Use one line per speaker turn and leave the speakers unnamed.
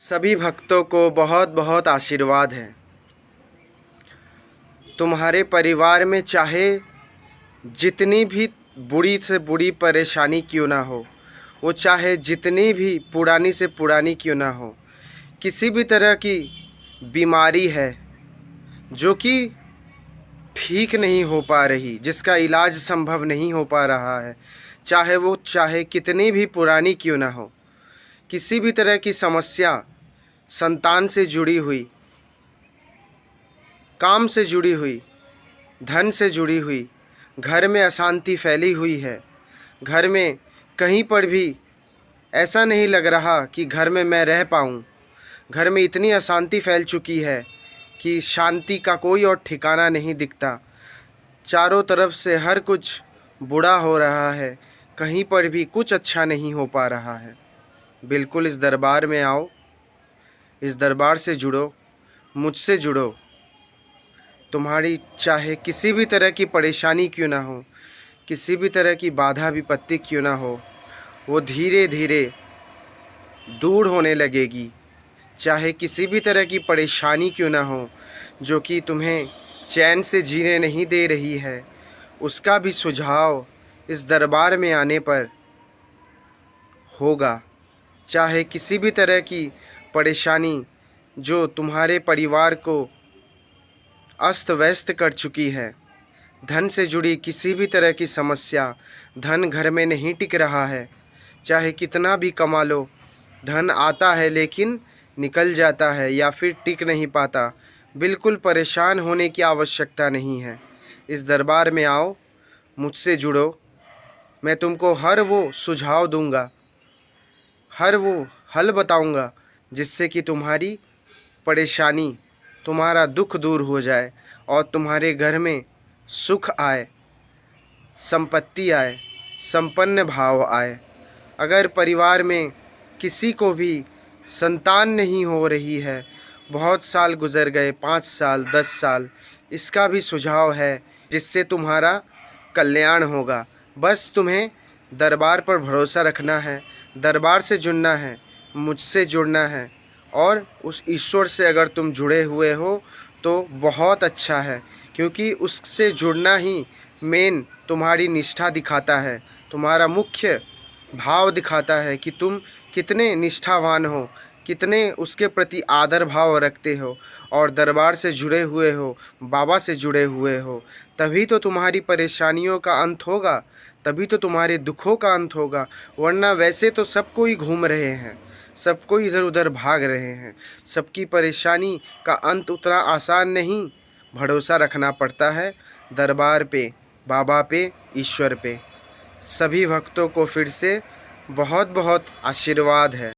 सभी भक्तों को बहुत बहुत आशीर्वाद है। तुम्हारे परिवार में चाहे जितनी भी बुरी से बुरी परेशानी क्यों ना हो, वो चाहे जितनी भी पुरानी से पुरानी क्यों ना हो, किसी भी तरह की बीमारी है जो कि ठीक नहीं हो पा रही, जिसका इलाज संभव नहीं हो पा रहा है, चाहे कितनी भी पुरानी क्यों ना हो, किसी भी तरह की समस्या, संतान से जुड़ी हुई, काम से जुड़ी हुई, धन से जुड़ी हुई, घर में अशांति फैली हुई है, घर में कहीं पर भी ऐसा नहीं लग रहा कि घर में मैं रह पाऊँ, घर में इतनी अशांति फैल चुकी है कि शांति का कोई और ठिकाना नहीं दिखता। चारों तरफ से हर कुछ बुरा हो रहा है, कहीं पर भी कुछ अच्छा नहीं हो पा रहा है। बिल्कुल इस दरबार में आओ, इस दरबार से जुड़ो, मुझसे जुड़ो। तुम्हारी चाहे किसी भी तरह की परेशानी क्यों ना हो, किसी भी तरह की बाधा विपत्ति क्यों ना हो, वो धीरे धीरे दूर होने लगेगी। चाहे किसी भी तरह की परेशानी क्यों ना हो जो कि तुम्हें चैन से जीने नहीं दे रही है, उसका भी सुझाव इस दरबार में आने पर होगा। चाहे किसी भी तरह की परेशानी जो तुम्हारे परिवार को अस्त व्यस्त कर चुकी है, धन से जुड़ी किसी भी तरह की समस्या, धन घर में नहीं टिक रहा है, चाहे कितना भी कमा लो, धन आता है लेकिन निकल जाता है या फिर टिक नहीं पाता, बिल्कुल परेशान होने की आवश्यकता नहीं है। इस दरबार में आओ, मुझसे जुड़ो, मैं तुमको हर वो सुझाव दूंगा, हर वो हल बताऊंगा जिससे कि तुम्हारी परेशानी, तुम्हारा दुख दूर हो जाए और तुम्हारे घर में सुख आए, संपत्ति आए, संपन्न भाव आए। अगर परिवार में किसी को भी संतान नहीं हो रही है, बहुत साल गुजर गए, 5 साल 10 साल, इसका भी सुझाव है जिससे तुम्हारा कल्याण होगा। बस तुम्हें दरबार पर भरोसा रखना है, दरबार से जुड़ना है, मुझसे जुड़ना है और उस ईश्वर से अगर तुम जुड़े हुए हो तो बहुत अच्छा है, क्योंकि उससे जुड़ना ही मेन तुम्हारी निष्ठा दिखाता है, तुम्हारा मुख्य भाव दिखाता है कि तुम कितने निष्ठावान हो, कितने उसके प्रति आदर भाव रखते हो और दरबार से जुड़े हुए हो, बाबा से जुड़े हुए हो। तभी तो तुम्हारी परेशानियों का अंत होगा, तभी तो तुम्हारे दुखों का अंत होगा। वरना वैसे तो सबको ही घूम रहे हैं, सबको इधर उधर भाग रहे हैं। सबकी परेशानी का अंत उतना आसान नहीं। भरोसा रखना पड़ता है दरबार पे, बाबा पे, ईश्वर पे। सभी भक्तों को फिर से बहुत बहुत आशीर्वाद है।